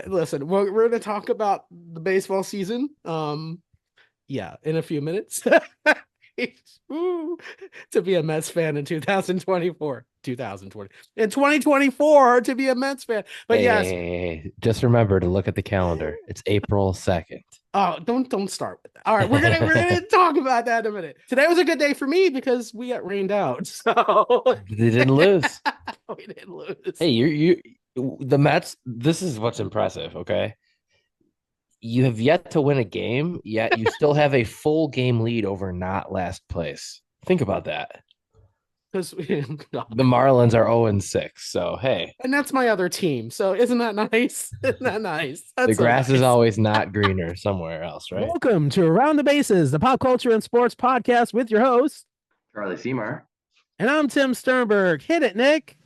Listen, we're going to talk about the baseball season. Yeah, in a few minutes. Ooh, to be a Mets fan in 2024, 2020, in 2024 to be a Mets fan. But yes, Hey, just remember to look at the calendar. It's April 2nd. oh, don't start with that. All right, we're gonna talk about that in a minute. Today was a good day for me because we got rained out, so They didn't lose. we didn't lose. Hey, the Mets, this is what's impressive, okay? You have yet to win a game, yet you still have a full game lead over not last place. Think about that. Because The Marlins are 0-6. So, hey, and that's my other team. So isn't that nice? Isn't that nice? the That's so grass is nice. always not greener somewhere else, right? Welcome to Around the Bases, the pop culture and sports podcast with your host. Charlie Seymour. And I'm Tim Sternberg. Hit it, Nick.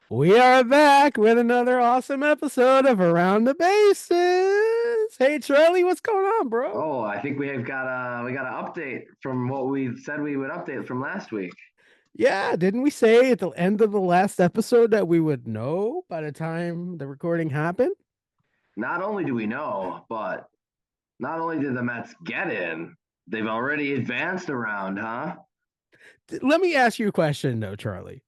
We are back with another awesome episode of Around the Bases. Hey, Charlie, what's going on, bro? Oh, I think we got an update from what we said we would update from last week. Yeah, didn't we say at the end of the last episode that we would know by the time the recording happened? Not only do we know, but not only did the Mets get in, they've already advanced around, huh? Let me ask you a question, though, Charlie.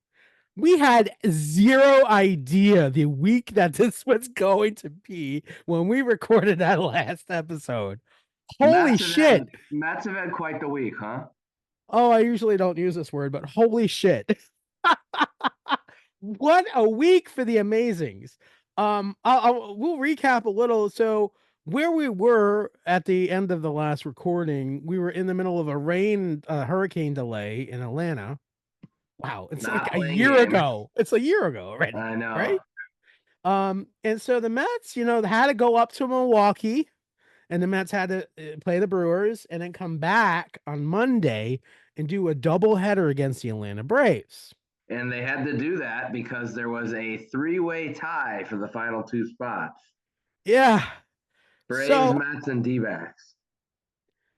We had zero idea the week that this was going to be when we recorded that last episode. Holy Mets shit. Mets have had quite the week, huh? Oh, I usually don't use this word, but holy shit. What a week for the Amazings. We'll recap a little. So where we were at the end of the last recording, we were in the middle of a hurricane delay in Atlanta. Wow, it's Not like a playing year games. ago. It's a year ago already. I know. Right? And so the Mets, had to go up to Milwaukee, and the Mets had to play the Brewers and then come back on Monday and do a doubleheader against the Atlanta Braves. And they had to do that because there was a three-way tie for the final two spots. Yeah. Braves, Mets, and D-backs.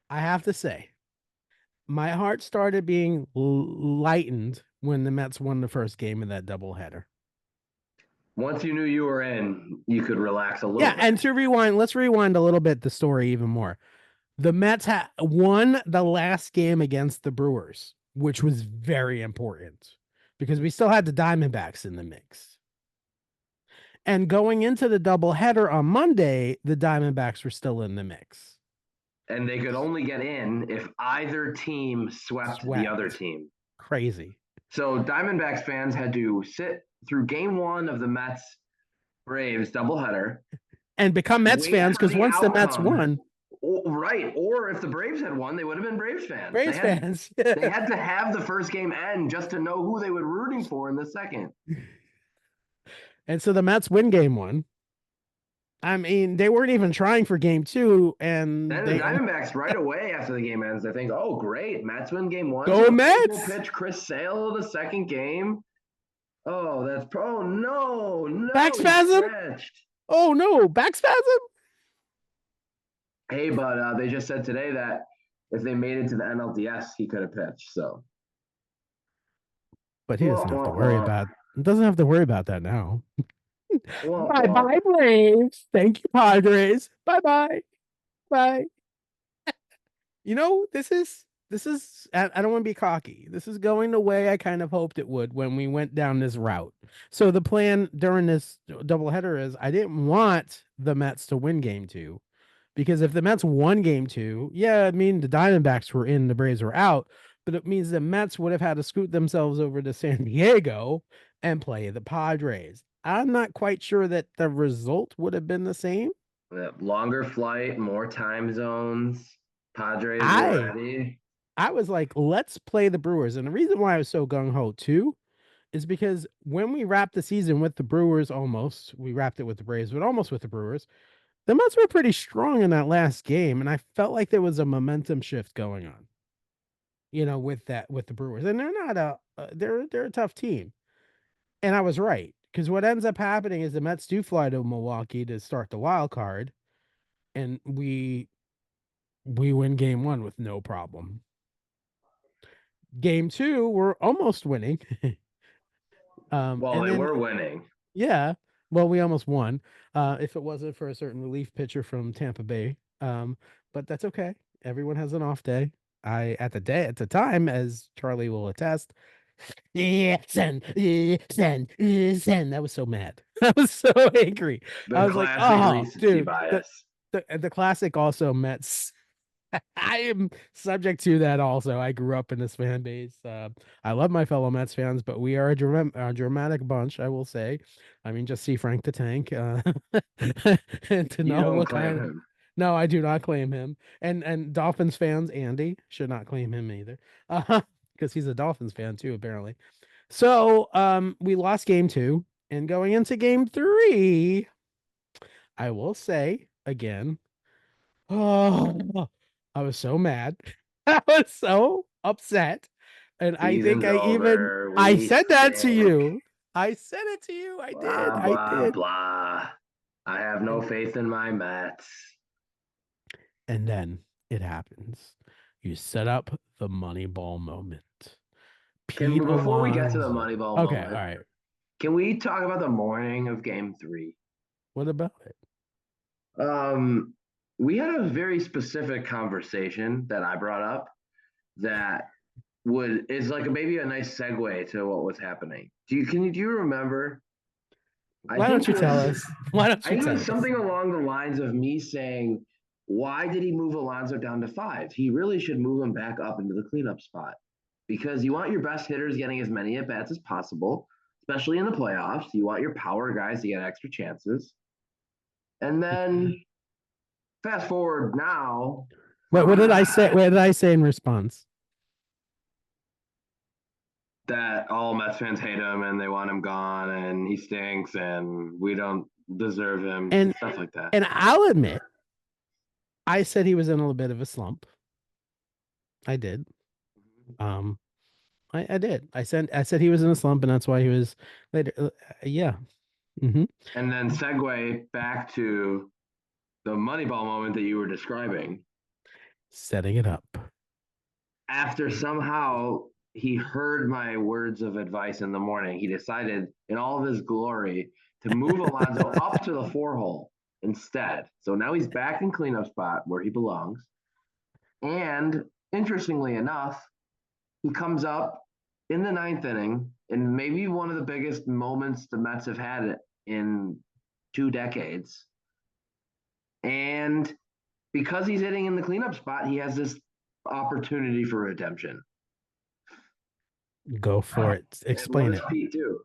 I have to say, my heart started being lightened when the Mets won the first game of that doubleheader. Once you knew you were in, you could relax a little bit. And to rewind, let's rewind a little bit the story even more. The Mets won the last game against the Brewers, which was very important because we still had the Diamondbacks in the mix. And going into the doubleheader on Monday, the Diamondbacks were still in the mix. And they could only get in if either team swept the other team. Crazy. So Diamondbacks fans had to sit through game one of the Mets Braves doubleheader and become Mets fans because once the Mets won. Right. Or if the Braves had won, they would have been Braves fans. They had to have the first game end just to know who they were rooting for in the second. And so the Mets win game one. I mean, they weren't even trying for game two. And then the Diamondbacks right away after the game ends, I think, oh, great. Mets win game one. Go Mets! Pitch Chris Sale the second game. Oh, no. Back spasm? Oh, no. Back spasm? Hey, but they just said today that if they made it to the NLDS, he could have pitched. So, but he doesn't have to worry about. Doesn't have to worry about that now. Bye, Braves. Thank you, Padres. Bye. This is. I don't want to be cocky. This is going the way I kind of hoped it would when we went down this route. So the plan during this doubleheader is I didn't want the Mets to win game two. Because if the Mets won game two, I mean, the Diamondbacks were in, the Braves were out, but it means the Mets would have had to scoot themselves over to San Diego and play the Padres. I'm not quite sure that the result would have been the same. Longer flight, more time zones, Padres ready. I was like, let's play the Brewers. And the reason why I was so gung-ho too is because when we wrapped the season with the Brewers we wrapped it with the Braves, but almost with the Brewers, the Mets were pretty strong in that last game, and I felt like there was a momentum shift going on. With the Brewers, and they're not they're a tough team, and I was right. because what ends up happening is the Mets do fly to Milwaukee to start the wild card, and we win game 1 with no problem. Game 2, we're almost winning. Well, they were winning. Yeah. Well, we almost won. If it wasn't for a certain relief pitcher from Tampa Bay. But that's okay. Everyone has an off day. At the time, as Charlie will attest, send. I was so mad. I was so angry. The I was like, classic oh, recency dude, bias. the classic also Mets. I am subject to that also. I grew up in this fan base. I love my fellow Mets fans, but we are a dramatic bunch, I will say. I mean, just see Frank the Tank and to You know don't what claim kind. him. No, I do not claim him. And Dolphins fans, Andy, should not claim him either, because he's a Dolphins fan too, apparently. So, we lost game 2, and going into game 3, I will say again, oh, I was so mad. I was so upset. And I think Season's over. I We said that to stink. you. I said it to you. I did. Blah, I blah, did. blah. I have no faith in my Mets. And then it happens. You set up the Moneyball moment. Before we get to the Alonso. Moneyball Okay, moment, all right. can we talk about the morning of Game 3? What about it? We had a very specific conversation that I brought up that is like maybe a nice segue to what was happening. Do you remember? Why don't you tell us? Why don't I you think it tell was us? something along the lines of me saying, why did he move Alonso down to 5? He really should move him back up into the cleanup spot because you want your best hitters getting as many at bats as possible, especially in the playoffs. You want your power guys to get extra chances. And then fast forward now. Wait, what did I say? What did I say in response? That all Mets fans hate him and they want him gone and he stinks and we don't deserve him and stuff like that. And I'll admit, I said he was in a little bit of a slump. I did. I did. I said he was in a slump, and that's why he was later. Yeah. Mm-hmm. And then segue back to the Moneyball moment that you were describing. Setting it up. After somehow he heard my words of advice in the morning, he decided in all of his glory to move Alonso up to the 4-hole instead. So now he's back in cleanup spot where he belongs. And interestingly enough, he comes up in the 9th inning in maybe one of the biggest moments the Mets have had in 2 decades. And because he's hitting in the cleanup spot, he has this opportunity for redemption. Go for it. Explain it. Pete do?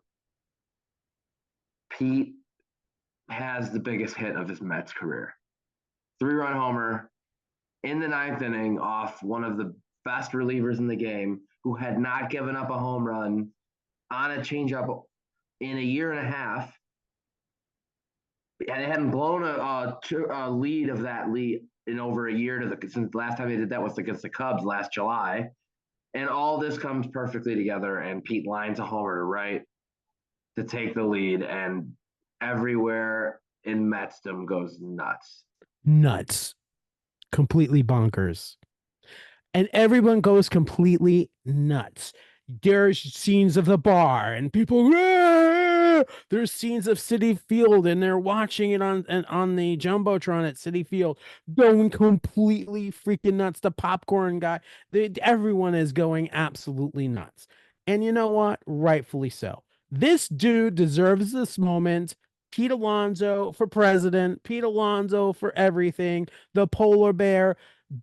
Pete has the biggest hit of his Mets career. 3-run homer in the 9th inning off one of the best relievers in the game who had not given up a home run on a changeup in a year and a half. And they hadn't blown a lead of that lead in over a year since the last time they did that was against the Cubs last July. And all this comes perfectly together, and Pete lines a homer to right to take the lead, and everywhere in Metsdom goes nuts. Nuts. Completely bonkers. And everyone goes completely nuts. There's scenes of the bar and people, Aah! There's scenes of Citi Field and they're watching it on the Jumbotron at Citi Field, going completely freaking nuts. The popcorn guy, everyone is going absolutely nuts. And you know what? Rightfully so. This dude deserves this moment. Pete Alonso for president, Pete Alonso for everything. The polar bear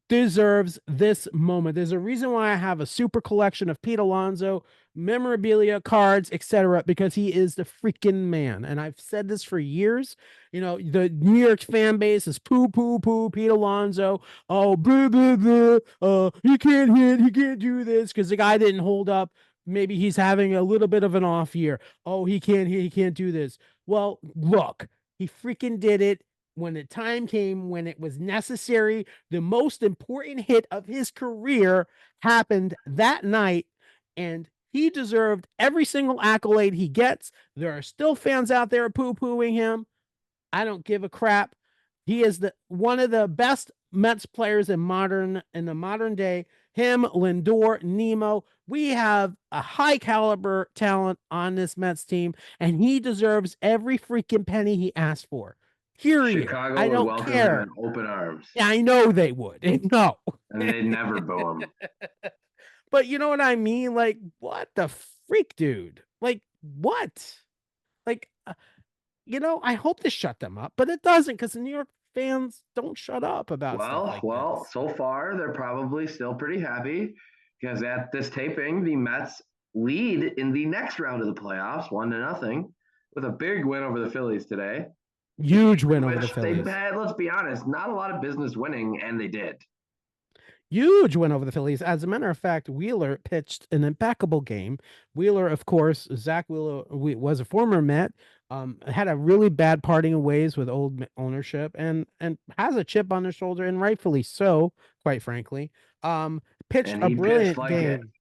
deserves this moment. There's a reason why I have a super collection of Pete Alonso memorabilia, cards, etc., because he is the freaking man. And I've said this for years. You know, the New York fan base is poo Pete Alonso. Oh, blah blah blah. He can't hit. He can't do this because the guy didn't hold up. Maybe he's having a little bit of an off year. Oh, he can't hit. He can't do this. Well, look, he freaking did it. When the time came, when it was necessary, the most important hit of his career happened that night, and He deserved every single accolade he gets. There are still fans out there poo-pooing him. I don't give a crap. He is one of the best Mets players in the modern day. Him, Lindor, Nemo. We have a high caliber talent on this Mets team, and he deserves every freaking penny he asked for. Period. Chicago I would don't welcome care. him in open arms. Yeah, I know they would. No. And they'd never boo him. But you know what I mean? Like, what the freak, dude? Like, what? Like, I hope to shut them up, but it doesn't, because the New York fans don't shut up about stuff like this. So far they're probably still pretty happy because at this taping, the Mets lead in the next round of the playoffs, 1-0, with a big win over the Phillies today. Huge win over the Phillies. They had, let's be honest, not a lot of business winning, and they did. Huge win over the Phillies. As a matter of fact, Wheeler pitched an impeccable game. Wheeler, of course, Zach Wheeler was a former Met, had a really bad parting of ways with old ownership, and has a chip on his shoulder, and rightfully so, quite frankly. Pitched a brilliant game.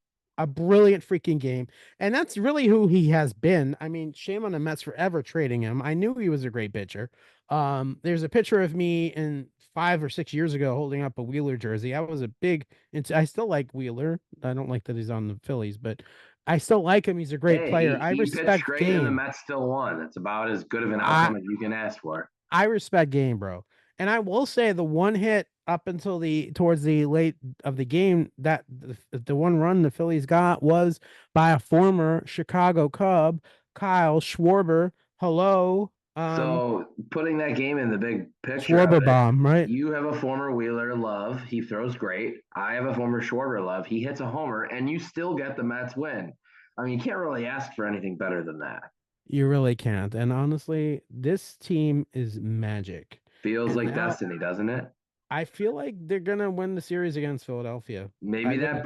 A brilliant freaking game. And that's really who he has been. I mean, shame on the Mets for ever trading him. I knew he was a great pitcher. There's a picture of me in 5 or 6 years ago holding up a Wheeler jersey. I was I still like Wheeler. I don't like that he's on the Phillies, but I still like him. He's a great player. I respect great game. And the Mets still won. It's about as good of an outcome as you can ask for. I respect game, bro. And I will say the one hit up until towards the late of the game, that the one run the Phillies got was by a former Chicago Cub, Kyle Schwarber. Hello. So putting that game in the big picture, Schwarber bomb, right? You have a former Wheeler love. He throws great. I have a former Schwarber love. He hits a homer, and you still get the Mets win. I mean, you can't really ask for anything better than that. You really can't. And honestly, this team is magic. Feels like destiny, doesn't it? I feel like they're gonna win the series against Philadelphia. Maybe that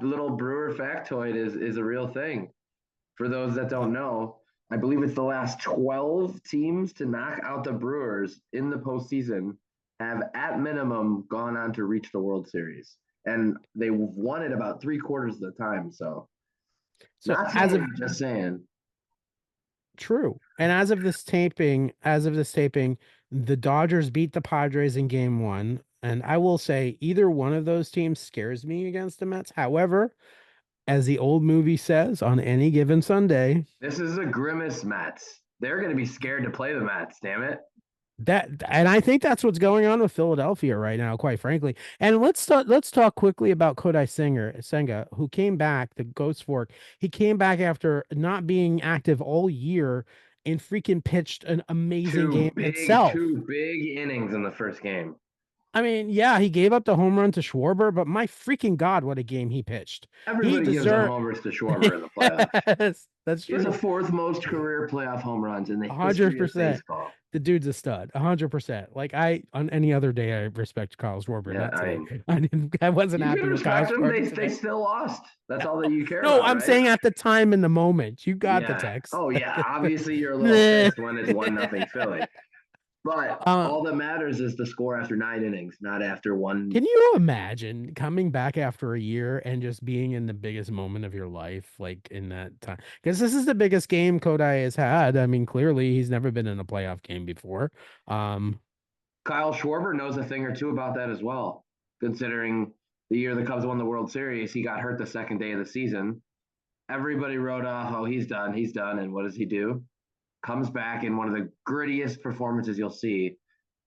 little Brewer factoid is a real thing. For those that don't know, I believe it's the last 12 teams to knock out the Brewers in the postseason have at minimum gone on to reach the World Series, and they won it about 3/4 of the time. So just saying. True. And as of this taping, the Dodgers beat the Padres in game 1. And I will say either one of those teams scares me against the Mets. However, as the old movie says, on any given Sunday, this is a grimace Mets. They're going to be scared to play the Mets, damn it. And I think that's what's going on with Philadelphia right now, quite frankly. And let's talk quickly about Kodai Senga, who came back, the Ghost Fork. He came back after not being active all year and freaking pitched an amazing game itself. 2 big innings in the first game. I mean, yeah, he gave up the home run to Schwarber, but my freaking God, what a game he pitched. Everybody gives the homers to Schwarber in the playoffs. That's true. He's the 4th most career playoff home runs in the 100%. The dude's a stud, 100%. Like on any other day, I respect Kyle Schwarber. Yeah, I wasn't happy with Kyle Schwarber. They still lost. That's all that you care about. No, I'm saying at the time in the moment. You got the text. Oh yeah, obviously you're a little pissed when it's 1-0 Philly. But all that matters is the score after 9 innings, not after 1. Can you imagine coming back after a year and just being in the biggest moment of your life, like in that time? Because this is the biggest game Kodai has had. I mean, clearly he's never been in a playoff game before. Kyle Schwarber knows a thing or two about that as well, considering the year the Cubs won the World Series, he got hurt the second day of the season. Everybody wrote off, oh, he's done. And what does he do? Comes back in one of the grittiest performances you'll see,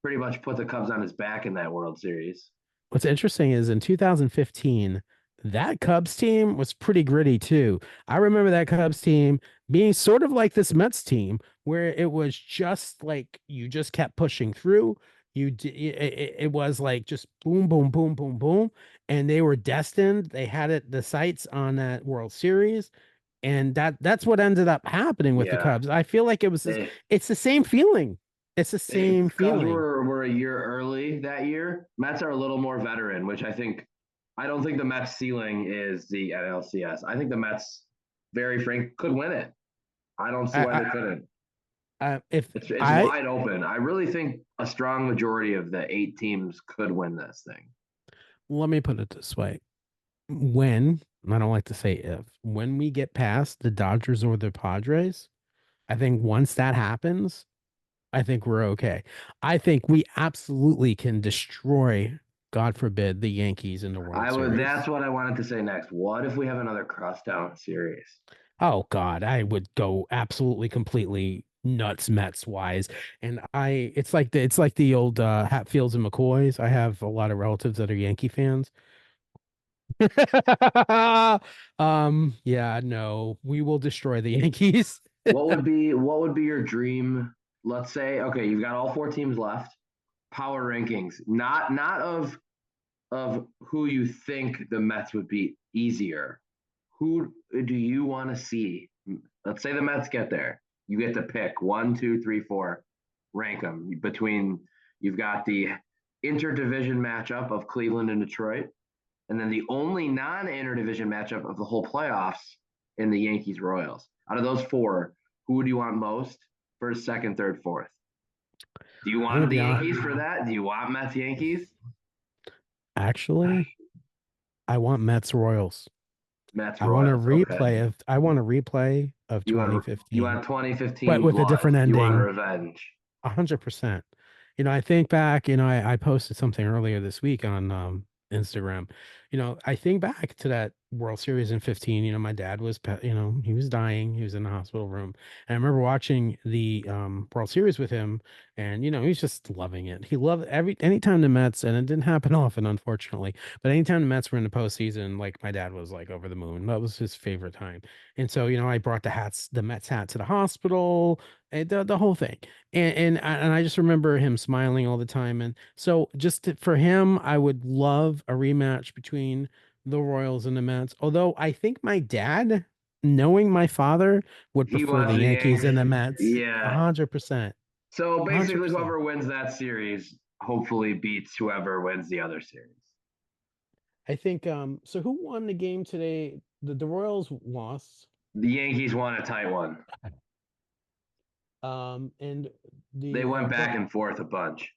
pretty much put the Cubs on his back in that World Series. What's interesting is in 2015, that Cubs team was pretty gritty too. I remember that Cubs team being sort of like this Mets team, where it was just like you just kept pushing through. It was like just boom, boom, boom, boom, boom, and they were destined. They had the sights on that World Series. And that's what ended up happening with the Cubs. I feel like it's the same feeling. It's the same feeling. Cubs were a year early that year. Mets are a little more veteran, which I don't think the Mets ceiling is the NLCS. I think the Mets, very frank, could win it. I don't see why they couldn't. It's wide open. I really think a strong majority of the 8 teams could win this thing. Let me put it this way. When I don't like to say if, when we get past the Dodgers or the Padres, I think once that happens, I think we're okay. I think we absolutely can destroy, God forbid, the Yankees in the World That's Series. what I wanted to say next. What if we have another crosstown series? Oh God, I would go absolutely completely nuts Mets wise. And it's like the old Hatfields and McCoys. I have a lot of relatives that are Yankee fans. Yeah, no, we will destroy the Yankees. What would be your dream? Let's say, okay, you've got all four teams left. Power rankings, not of who you think the Mets would beat easier. Who do you want to see? Let's say the Mets get there. You get to pick one, two, three, four, rank them between. You've got the interdivision matchup of Cleveland and Detroit, and then the only non-interdivision matchup of the whole playoffs in the Yankees Royals. Out of those four, who would you want most? First, second, third, fourth. Do you I'm gonna want the be honest. Yankees for that? Do you want Mets Yankees? Actually, I want Mets Royals. Mets I want a Royals. Okay. replay of I want a replay of You 2015, want 2015 but with a blood. different You want ending. revenge. 100%. I think back, I posted something earlier this week on Instagram. I think back to that World Series in 15. My dad was, he was dying. He was in the hospital room. And I remember watching the World Series with him, and he was just loving it. He loved anytime the Mets, and it didn't happen often, unfortunately, but anytime the Mets were in the postseason, like my dad was like over the moon. That was his favorite time. And so, I brought the Mets hat to the hospital, and the whole thing. And I just remember him smiling all the time. And so for him, I would love a rematch between the Royals and the Mets. Although I think my dad, knowing my father, would He prefer wants the the Yankees and the Yankees. Mets. Yeah. 100%. So basically, 100%. whoever wins that series hopefully beats whoever wins the other series. I think so who won the game today? The Royals lost. The Yankees won a tight one. And They the went back and forth a bunch.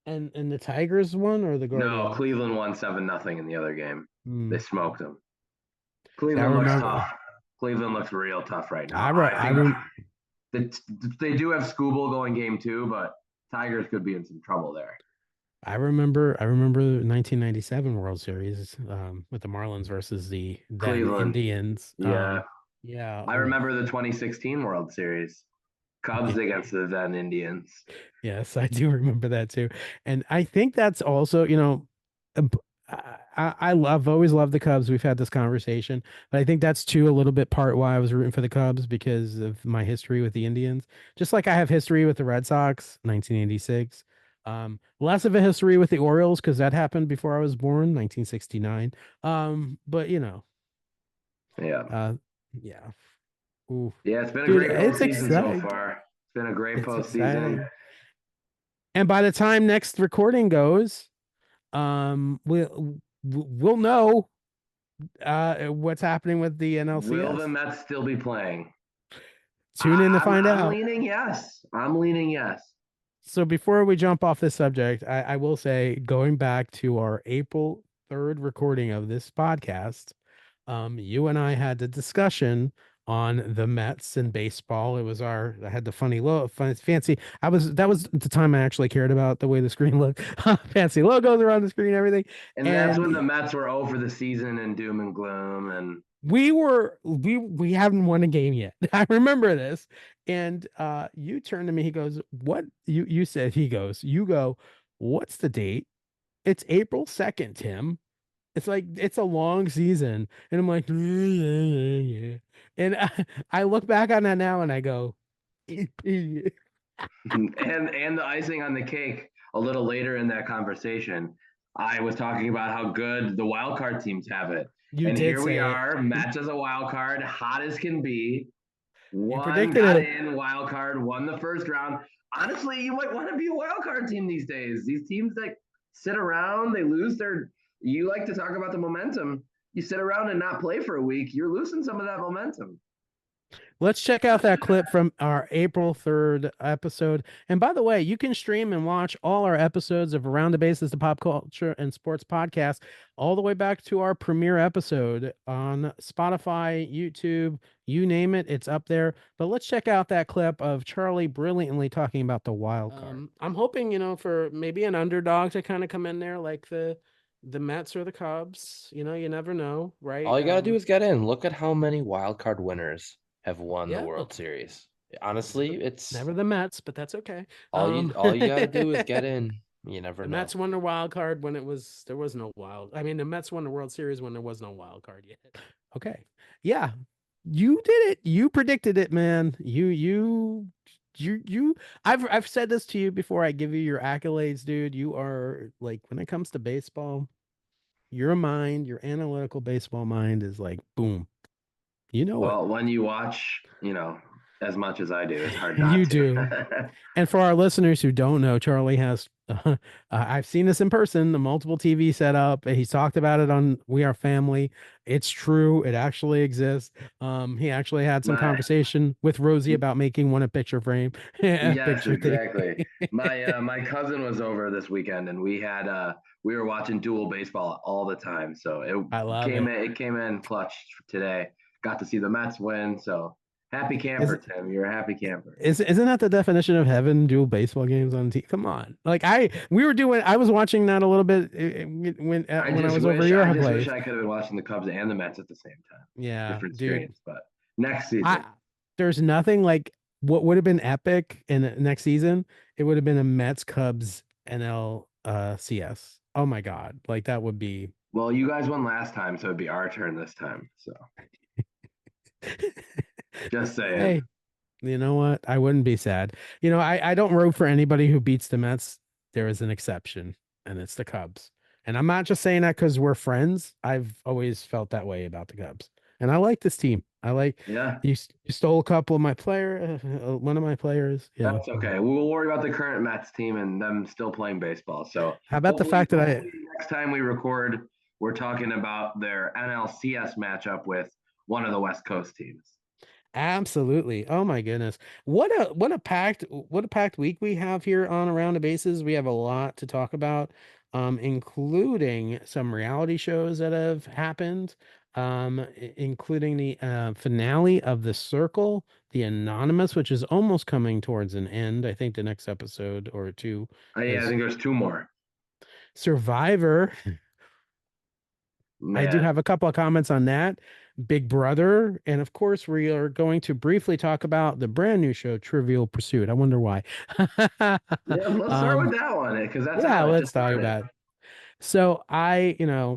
and the Tigers won, or the No, Guardians? Cleveland won 7-0 in the other game. They smoked them. See, I Cleveland looks remember. tough. Cleveland looks real tough right now. I re- I I think rem- they do have Scooble going game two, but Tigers could be in some trouble there. I remember the 1997 World Series with the Marlins versus the then Cleveland. Indians. Yeah. Yeah. I remember the 2016 World Series. Cubs against the then Indians. Yes, I do remember that too. And I think that's also, uh, b- I've always loved the Cubs. We've had this conversation, but I think that's too a little bit part why I was rooting for the Cubs because of my history with the Indians. Just like I have history with the Red Sox, 1986. Less of a history with the Orioles because that happened before I was born, 1969. But Yeah. yeah. Ooh. Yeah, it's been a Dude, great it's postseason so exciting. far. It's been a great It's postseason. exciting. And by the time next recording goes, we'll know what's happening with the Will the NLCS. Mets still be playing? Tune in to find I'm out. leaning yes. I'm leaning yes. So before we jump off this subject, I will say, going back to our April 3rd recording of this podcast, you and I had the discussion on the Mets and baseball. I had the fancy. That was the time I actually cared about the way the screen looked. Fancy logos around the screen, everything. And that's when the Mets were over the season and doom and gloom. And we haven't won a game yet. I remember this. And you turned to me, he goes, "What?" You said, you go, "What's the date?" It's April 2nd, Tim. It's like it's a long season. And I'm like, yeah. And I look back on that now and I go, and the icing on the cake a little later in that conversation, I was talking about how good the wild card teams have it. you And did here we say it. are, Mets as a wild card, hot as can be. You One predicted got it. in wild card, won the first round. Honestly, you might want to be a wild card team these days. These teams that sit around, they lose their. You like to talk about the momentum. You sit around and not play for a week, you're losing some of that momentum. Let's check out that clip from our April 3rd episode. And by the way, you can stream and watch all our episodes of Around the Bases, the pop culture and sports podcast, all the way back to our premiere episode on Spotify, YouTube, you name it, it's up there. But let's check out that clip of Charlie brilliantly talking about the wild card. I'm hoping, for maybe an underdog to kind of come in there, like the Mets or the Cubs. You never know, right? All you gotta do is get in. Look at how many wild card winners have won Yeah. the World Series. Honestly, it's never the Mets, but that's okay. all you gotta do is get in. You never The know. Mets won the wild card when there was no wild. I mean, the Mets won the World Series when there was no wild card yet. Okay. Yeah. You did it. You predicted it, man. You I've said this to you before. I give you your accolades, dude. You are like, when it comes to baseball, your analytical baseball mind is like boom. Well, when you watch, as much as I do, it's hard not You to. do. And for our listeners who don't know, Charlie has, I've seen this in person, the multiple TV setup. He's talked about it on We Are Family. It's true. It actually exists. He actually had some conversation with Rosie about making one a picture frame. Yes, exactly. My cousin was over this weekend, and we were watching dual baseball all the time. So it came in clutch today. Got to see the Mets win. So happy camper, Tim. You're a happy camper. Isn't that the definition of heaven? Dual baseball games on TV. Come on, like I was watching that a little bit when I was over your place. I wish I could have been watching the Cubs and the Mets at the same time. Yeah, different screens, but next season, there's nothing like what would have been epic in next season. It would have been a Mets Cubs NLCS. Oh my God, like that would be. Well, you guys won last time, so it'd be our turn this time. So. Just saying. Hey, you know what? I wouldn't be sad. I don't root for anybody who beats the Mets. There is an exception, and it's the Cubs. And I'm not just saying that because we're friends. I've always felt that way about the Cubs. And I like this team. You stole a couple of my one of my players. Yeah. That's okay. We'll worry about the current Mets team and them still playing baseball. So how about the fact that next time we record, we're talking about their NLCS matchup with one of the West Coast teams. Absolutely. Oh my goodness. What a packed week we have here on Around the Bases. We have a lot to talk about, including some reality shows that have happened, including the finale of The Circle, The Anonymous, which is almost coming towards an end. I think the next episode or two. I think there's two more. Survivor. Man. I do have a couple of comments on that. Big Brother, and of course we are going to briefly talk about the brand new show Trivial Pursuit. I wonder why. Let's start with that one because that's let's talk about it. So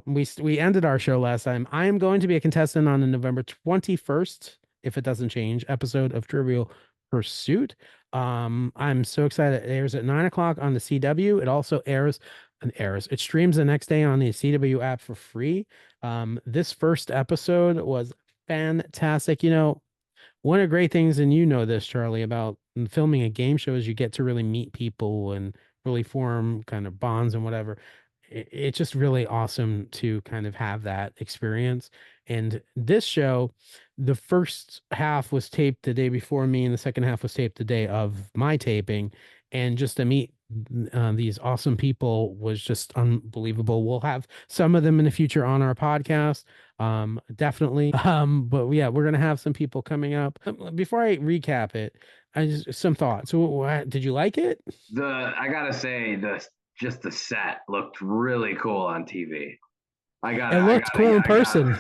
we ended our show last time. I am going to be a contestant on the November 21st, if it doesn't change, episode of Trivial Pursuit. I'm so excited. It airs at 9:00 on the CW. It also it streams the next day on the CW app for free. This first episode was fantastic. One of the great things, and this, Charlie, about filming a game show is you get to really meet people and really form kind of bonds and whatever. It's just really awesome to kind of have that experience. And this show, the first half was taped the day before me, and the second half was taped the day of my taping. And just to meet these awesome people was just unbelievable. We'll have some of them in the future on our podcast, definitely. But yeah, we're gonna have some people coming up. Before I recap it, some thoughts. So, did you like it? I gotta say, the set looked really cool on TV. It looked cool in person.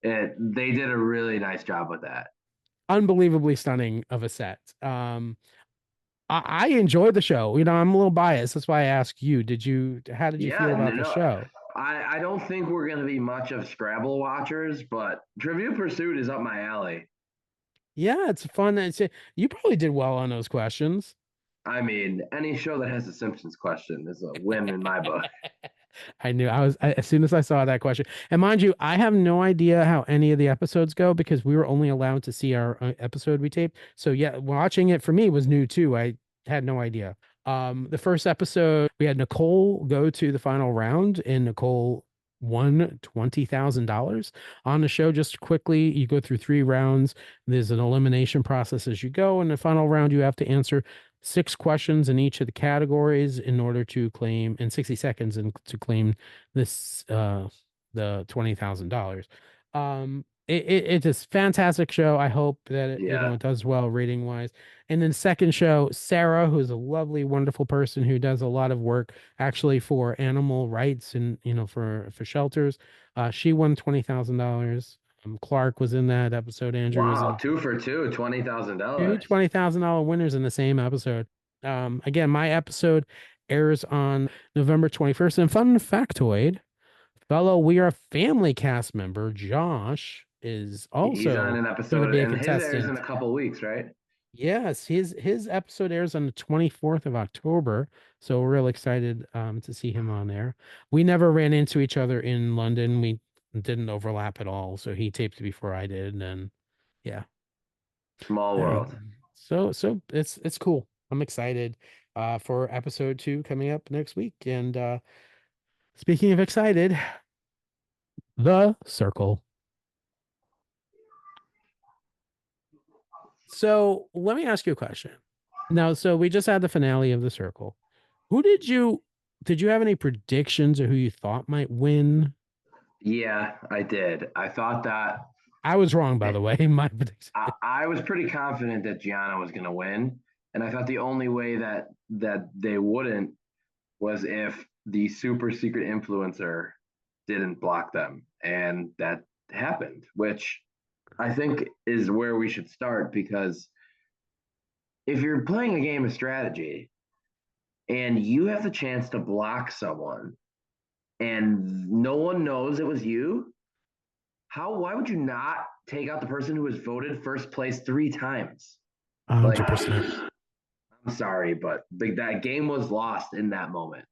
They did a really nice job with that. Unbelievably stunning of a set. I enjoyed the show. I'm a little biased. That's why I asked you. How did you feel about the show? I don't think we're going to be much of Scrabble watchers, but Trivial Pursuit is up my alley. Yeah, it's fun. You probably did well on those questions. I mean, any show that has a Simpsons question is a win in my book. I knew as soon as I saw that question. And mind you, I have no idea how any of the episodes go because we were only allowed to see our episode we taped. So yeah, watching it for me was new too. I had no idea. The first episode, we had Nicole go to the final round, and Nicole won $20,000 on the show. Just quickly, you go through 3 rounds. There's an elimination process as you go. In the final round, you have to answer 6 questions in each of the categories in order to claim in 60 seconds and to claim this the $20,000. It's a fantastic show. I hope that Yeah. it does well rating wise. And then second show, Sarah, who's a lovely, wonderful person who does a lot of work actually for animal rights and for shelters. She won $20,000. Clark was in that episode. Andrew was Wow, in 2 for 2, two $20,000. $20,000 winners in the same episode. Again, my episode airs on November 21st. And fun factoid, fellow We Are Family cast member Josh is He's on also an going to episode, be a and his airs in contestant. a couple weeks, right? Yes, his episode airs on the 24th of October. So we're real excited to see him on there. We never ran into each other in London. We didn't overlap at all. So he taped before I did, and yeah. Small world. So it's cool. I'm excited for episode 2 coming up next week. And speaking of excited, The Circle. So let me ask you a question. Now, so we just had the finale of The Circle. Did you have any predictions of who you thought might win? Yeah, I did. I thought that I was wrong, by the way. My prediction. I was pretty confident that Gianna was going to win, and I thought the only way that they wouldn't was if the super secret influencer didn't block them, and that happened, which I think is where we should start, because if you're playing a game of strategy and you have the chance to block someone and no one knows it was you, why would you not take out the person who was voted first place 3 times? 100%. I'm sorry, but that game was lost in that moment.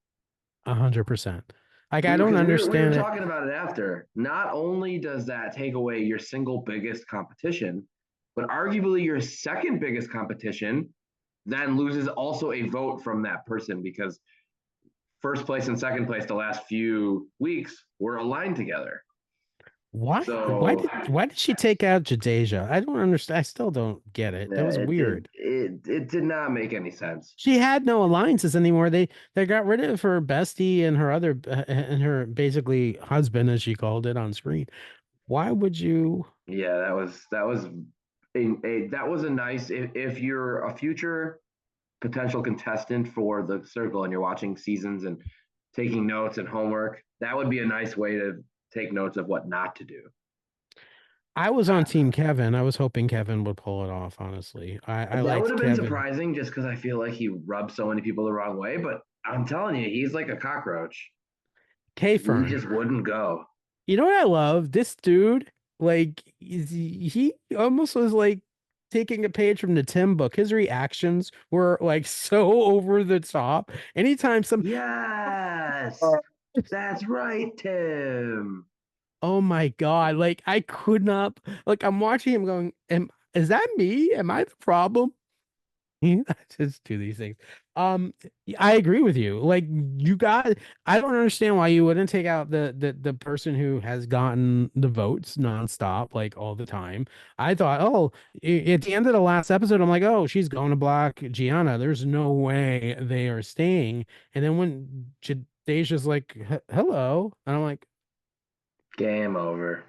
100%. Like, I don't We understand were it. talking about it after. Not only does that take away your single biggest competition, but arguably your second biggest competition then loses also a vote from that person, because first place and second place the last few weeks were aligned together. Why? So Why did she take out Jadeja? I don't understand. I still don't get it. That was weird. It did not make any sense. She had no alliances anymore. They got rid of her bestie and her other and her basically husband, as she called it on screen. Why would you? Yeah, that was a nice, if you're a future potential contestant for The Circle and you're watching seasons and taking notes and homework, that would be a nice way to take notes of what not to do. I was on Team Kevin. I was hoping Kevin would pull it off. Honestly, I That liked would have been Kevin. surprising, just because I feel like he rubs so many people the wrong way. But I'm telling you, he's like a cockroach. He K-Fern. just wouldn't go. You know what I love? This dude, like, he almost was like taking a page from the Tim book. His reactions were like so over the top. Anytime Yes, that's right, Tim. oh my God, like I could not, like I'm watching him going, is that me? Am I the problem? I just do these things. I agree with you. Like I don't understand why you wouldn't take out the person who has gotten the votes nonstop, like all the time. I thought, at the end of the last episode, I'm like, oh, she's going to block Gianna. There's no way they are staying. And then when Deja's like, hello, and I'm like, Game over.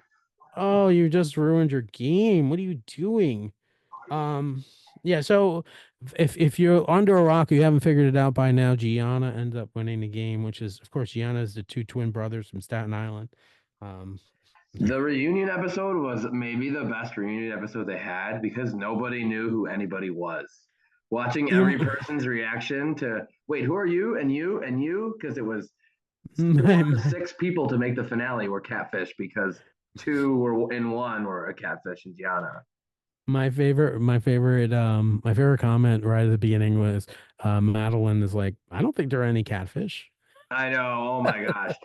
oh, you just ruined your game. What are you doing? Yeah, so if you're under a rock, you haven't figured it out by now, Gianna ends up winning the game, which is, of course, Gianna is the 2 twin brothers from Staten Island. The reunion episode was maybe the best reunion episode they had, because nobody knew who anybody was. Watching every person's reaction to, wait, who are you and you and you? Because it was 6 people to make the finale were catfish, because 2 were in 1 were a catfish and Gianna. My favorite comment right at the beginning was Madeline is like, I don't think there are any catfish. I know. Oh my gosh.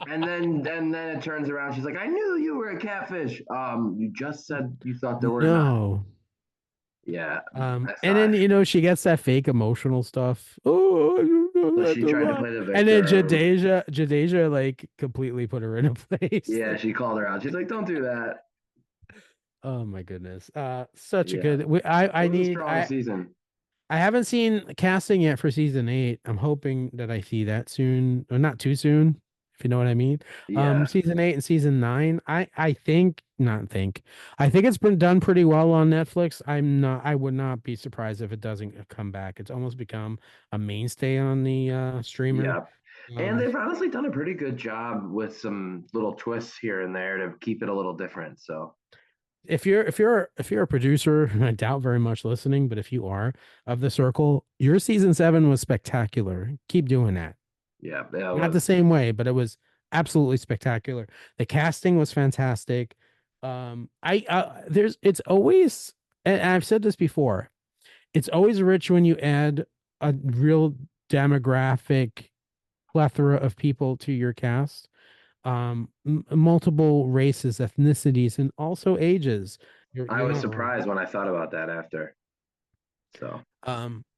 And then it turns around. She's like, I knew you were a catfish. You just said you thought there were not. Yeah. And then she gets that fake emotional stuff. Oh, So she tried to play the And then victim. Jadeja like completely put her in a place. Yeah, she called her out. She's like, "Don't do that." Oh my goodness. Such a Yeah. good. It was a strong season. I haven't seen casting yet for season 8. I'm hoping that I see that soon, or not too soon, if you know what I mean. Yeah. Season 8 and season 9. I think not think. I think it's been done pretty well on Netflix. I would not be surprised if it doesn't come back. It's almost become a mainstay on the streamer. Yeah. And they've honestly done a pretty good job with some little twists here and there to keep it a little different. So if you're a producer, I doubt very much listening, but if you are of the circle, your season 7 was spectacular. Keep doing that. yeah, Not the same way, but it was absolutely spectacular. The casting was fantastic. It's always, and I've said this before, it's always rich when you add a real demographic plethora of people to your cast, multiple races, ethnicities, and also ages. I was surprised when I thought about that after.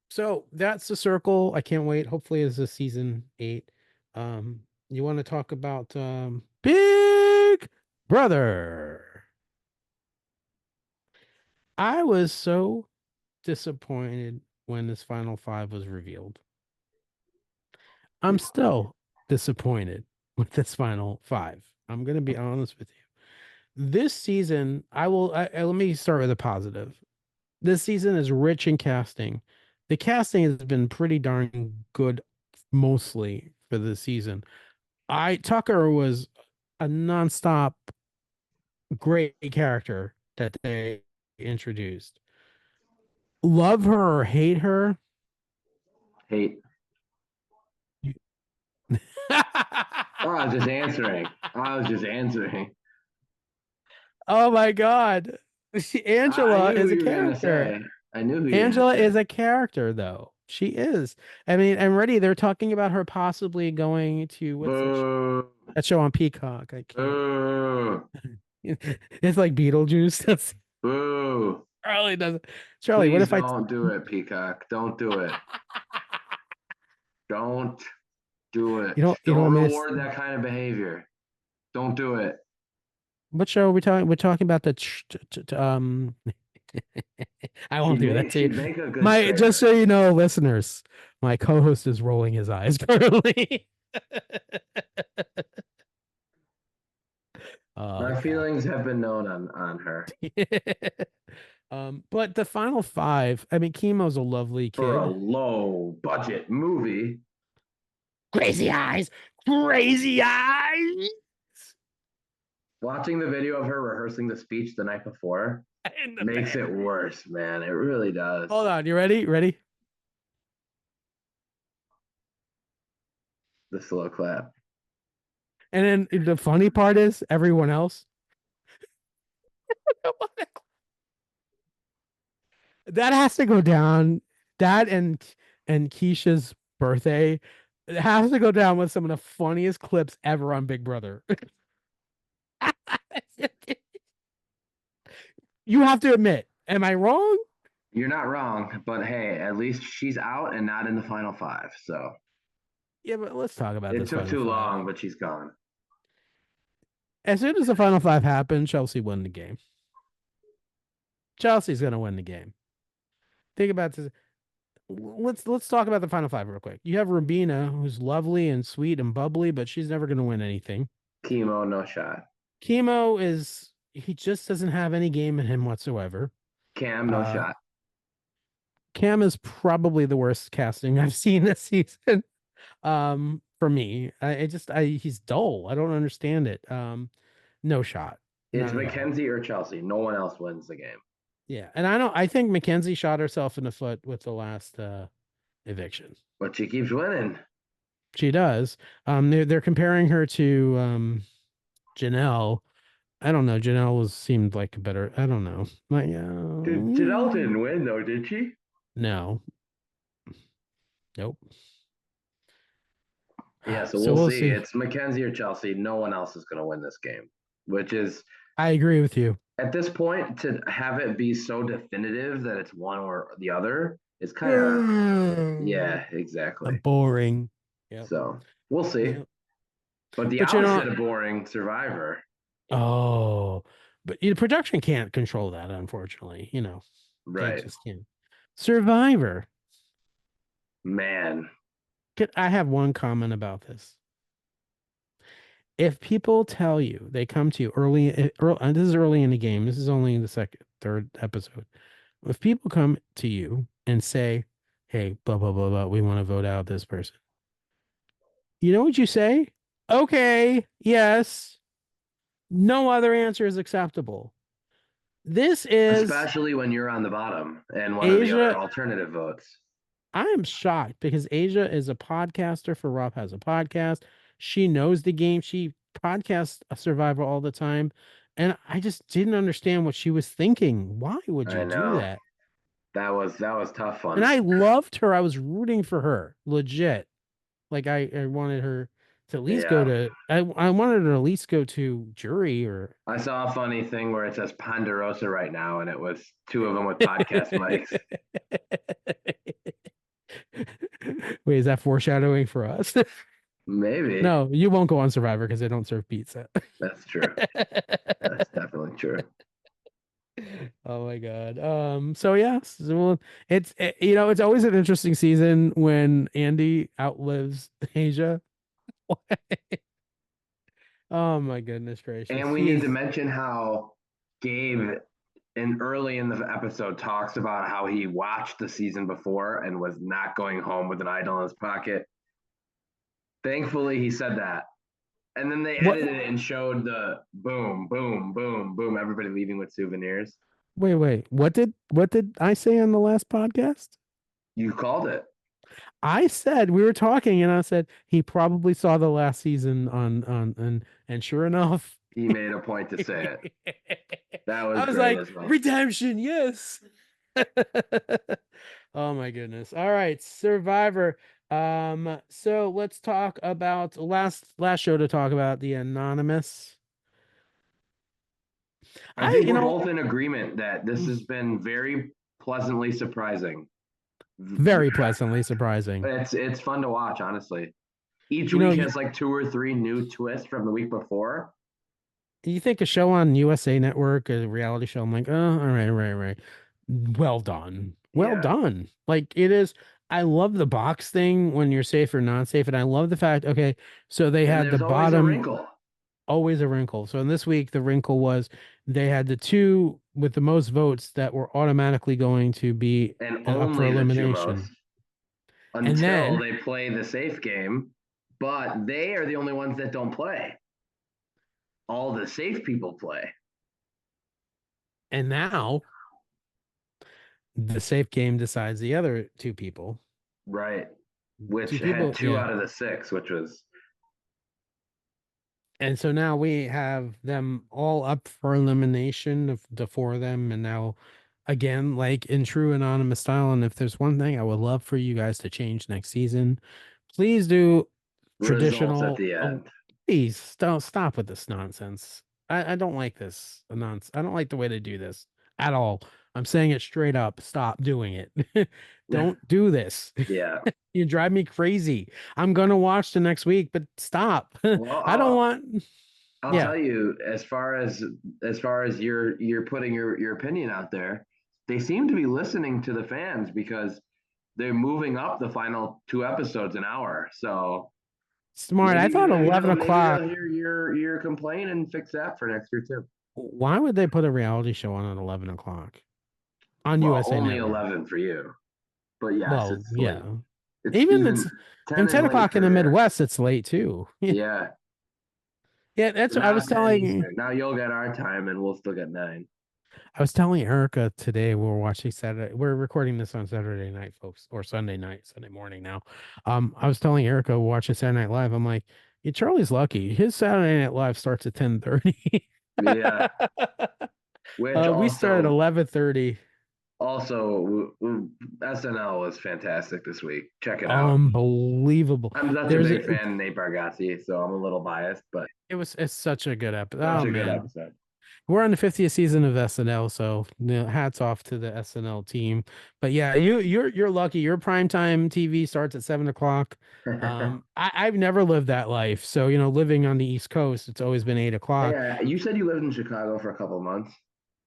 So that's the circle. I can't wait. Hopefully it's a season 8. You want to talk about Big Brother? I was so disappointed when this final 5 was revealed. I'm still disappointed with this final 5. I'm going to be honest with you. This season, let me start with a positive. This season is rich in casting. The casting has been pretty darn good mostly for the season. Tucker was a nonstop great character that they introduced. Love her or hate her? Hate. Oh, I was just answering. Oh my God. Angela is a character. I knew who Angela is a character, though. She is. I mean, I'm ready. They're talking about her possibly going to that show on Peacock. I can't. It's like Beetlejuice. That's Boo. Charlie doesn't. Charlie, Please what if don't do it, Peacock? Don't do it. Don't do it. You don't reward that kind of behavior. Don't do it. What show are we talking? We're talking about the I won't do that to you. Just so you know, listeners, my co-host is rolling his eyes currently. My feelings have been known on her. But the final 5, I mean, Chemo's a lovely kid. For a low budget movie. Crazy eyes. Watching the video of her rehearsing the speech the night before makes it worse, man. It really does. Hold on. You ready? Ready? The slow clap. And then the funny part is everyone else. That has to go down. That and Keisha's birthday, it has to go down with some of the funniest clips ever on Big Brother. You have to admit, am I wrong? You're not wrong, but hey, at least she's out and not in the final 5. So yeah, but let's talk about this. It took too long, but she's gone. As soon as the final 5 happened, Chelsea won the game. Chelsea's gonna win the game. Think about this. Let's talk about the final 5 real quick. You have Rubina, who's lovely and sweet and bubbly, but she's never gonna win anything. Chemo, no shot. Chemo he just doesn't have any game in him whatsoever. Cam, no shot. Cam is probably the worst casting I've seen this season. For me, he's dull. I don't understand it. No shot. It's Mackenzie or Chelsea. No one else wins the game. Yeah, and I think Mackenzie shot herself in the foot with the last eviction. But she keeps winning. She does. They're comparing her to Janelle. I don't know. Janelle seemed like a better. I don't know. Like, Janelle didn't win though, did she? No. Nope. Yeah, so we'll see. It's Mackenzie or Chelsea. No one else is going to win this game, which is. I agree with you. At this point, to have it be so definitive that it's one or the other is kind of yeah, exactly. boring. Yep. So we'll see. Yep. But the But you know- opposite of boring, Survivor. Oh, but production can't control that, unfortunately. You know, they Right. just can't. Survivor. Man. I have one comment about this. If people tell you they come to you early, and this is early in the game. This is only in the third episode. If people come to you and say, "Hey, blah blah blah blah, we want to vote out this person," you know what you say? Okay, yes. No other answer is acceptable. This is Especially when you're on the bottom and one of the other alternative votes. I am shocked because Asia is a podcaster for Rob Has a Podcast. She knows the game. She podcasts Survivor all the time. And I just didn't understand what she was thinking. Why would you do that? That was tough fun. And I loved her. I was rooting for her. Legit. Like I wanted her to at least go to I wanted her to at least go to jury or I saw a funny thing where it says Ponderosa right now, and it was two of them with podcast mics. Wait, is that foreshadowing for us? Maybe. No, you won't go on Survivor because they don't serve pizza. That's true. That's definitely true. Oh my god. So yes, well, it's it's always an interesting season when Andy outlives Asia. Oh my goodness gracious. And we need to mention how Gabe early in the episode talks about how he watched the season before and was not going home with an idol in his pocket. Thankfully, he said that. And then they edited it and showed the boom, boom, boom, boom, everybody leaving with souvenirs. Wait. What did I say on the last podcast? You called it. I said we were talking and I said he probably saw the last season and sure enough he made a point to say it. That was I was great like as well. redemption, yes. Oh my goodness. All right, Survivor. So let's talk about last show to talk about the Anonymous. I think we're both in agreement that this has been very pleasantly surprising. Very pleasantly surprising. It's fun to watch, honestly. Each week has like 2 or 3 new twists from the week before. You think a show on USA Network, a reality show, I'm like, oh, all right. Well done. Done. Like it is. I love the box thing when you're safe or not safe. And I love the fact, okay, so they had the bottom. Always a wrinkle. So in this week, the wrinkle was they had the 2 with the most votes that were automatically going to be up for elimination. Until they play the safe game, but they are the only ones that don't play. All the safe people play. And now the safe game decides the other 2 people. Right. Which had 2 out of the 6, which was. And so now we have them all up for elimination of the 4 of them. And now, again, like in true Anonymous style, and if there's one thing I would love for you guys to change next season, please do traditional. Results at the end. Please don't stop with this nonsense. I don't like this nonsense. I don't like the way they do this at all. I'm saying it straight up. Stop doing it. Don't do this. Yeah. You drive me crazy. I'm gonna watch the next week, but stop. Well, I don't want. I'll tell you, as far as you're putting your opinion out there, they seem to be listening to the fans because they're moving up the final 2 episodes an hour. So smart. I thought 11 o'clock. Your complaint and fix that for next year too. Why would they put a reality show on at 11 o'clock on USA? Only Network? 11 for you, but yes, well, it's late. Yeah. Even it's 10 o'clock in the Midwest, it's late too. Yeah. Yeah, that's what I was telling you. Now you'll get our time and we'll still get 9. I was telling Erica today we're watching Saturday. We're recording this on Saturday night, folks, or Sunday morning now. I was telling Erica we're watching Saturday Night Live. I'm like, yeah, Charlie's lucky. His Saturday Night Live starts at 10:30. Yeah. We started 11:30. Also, SNL was fantastic this week. Check it out. Unbelievable. I'm such a big fan of Nate Bargatze, so I'm a little biased, but it's such a good episode. Such a good episode. we're on the 50th season of SNL, so hats off to the SNL team. But yeah, you're lucky. Your primetime TV starts at 7 o'clock. I've never lived that life, so living on the East Coast, it's always been 8 o'clock. Yeah, you said you lived in Chicago for a couple of months.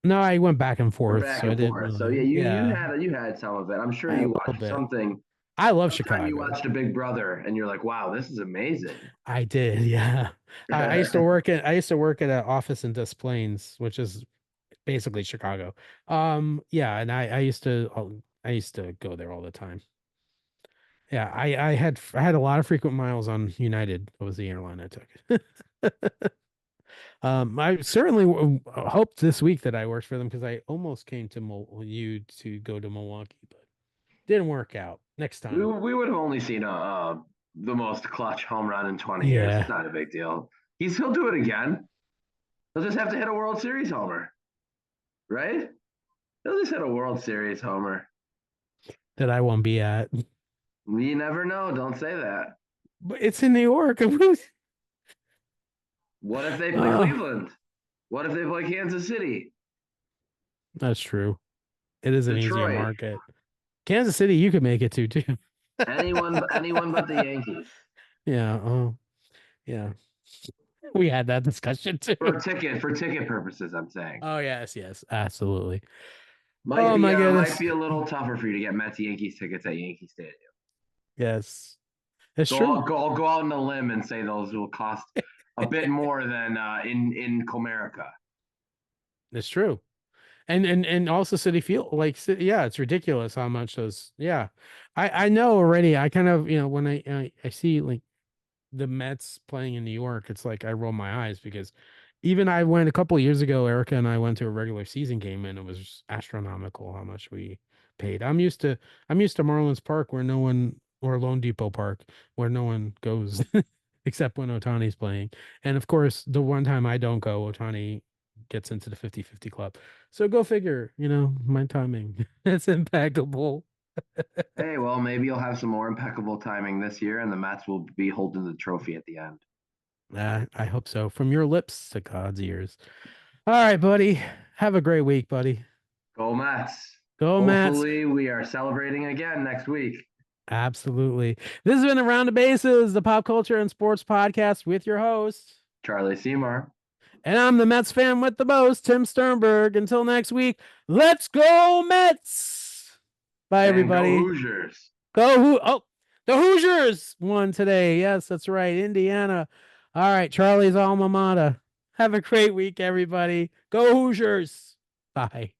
No, I went back and Or forth, back so I and didn't forth. really. So yeah, you had some of it. I'm sure A you little watched bit. something. I love Sometime you Chicago. watched a Big Brother, and you're like, "Wow, this is amazing." I did, yeah. I used to work at an office in Des Plaines, which is basically Chicago. Yeah, and I used to go there all the time. Yeah, I had a lot of frequent miles on United. Was the airline I took. I certainly hoped this week that I worked for them because I almost came to to go to Milwaukee, but didn't work out. Next time. We would have only seen the most clutch home run in 20 years. Yeah. It's not a big deal. He'll do it again. He'll just have to hit a World Series homer, right? He'll just hit a World Series homer. That I won't be at. You never know. Don't say that. But it's in New York. What if they play Cleveland? What if they play Kansas City? That's true. It is an easier Detroit. market. Kansas City, you could make it to too. Anyone but the Yankees. Yeah. Oh, yeah. We had that discussion too. For ticket purposes, I'm saying. Oh yes, absolutely. Might goodness. be a little tougher for you to get Mets Yankees tickets at Yankee Stadium. Yes, it's true. I'll go out on a limb and say those will cost a bit more than in Comerica. It's true. And also City Field, yeah, it's ridiculous how much those. Yeah, I know already. I kind of when I see like the Mets playing in New York, it's like I roll my eyes because even I went a couple of years ago. Erica and I went to a regular season game, and it was astronomical how much we paid. I'm used to Marlins Park or Lone Depot Park where no one goes except when Otani's playing. And of course, the one time I don't go, Otani gets into the 50-50 club. So go figure, my timing. It's impeccable. Hey, well, maybe you'll have some more impeccable timing this year, and the Mets will be holding the trophy at the end. I hope so. From your lips to God's ears. All right, buddy. Have a great week, buddy. Go Mets. Go Mets. Hopefully we are celebrating again next week. Absolutely. This has been Around the Bases, the pop culture and sports podcast with your host, Charlie Seymour. And I'm the Mets fan with the most, Tim Sternberg. Until next week, let's go Mets. Bye, everybody. Go Hoosiers. The Hoosiers won today. Yes, that's right. Indiana. All right, Charlie's alma mater. Have a great week, everybody. Go Hoosiers. Bye.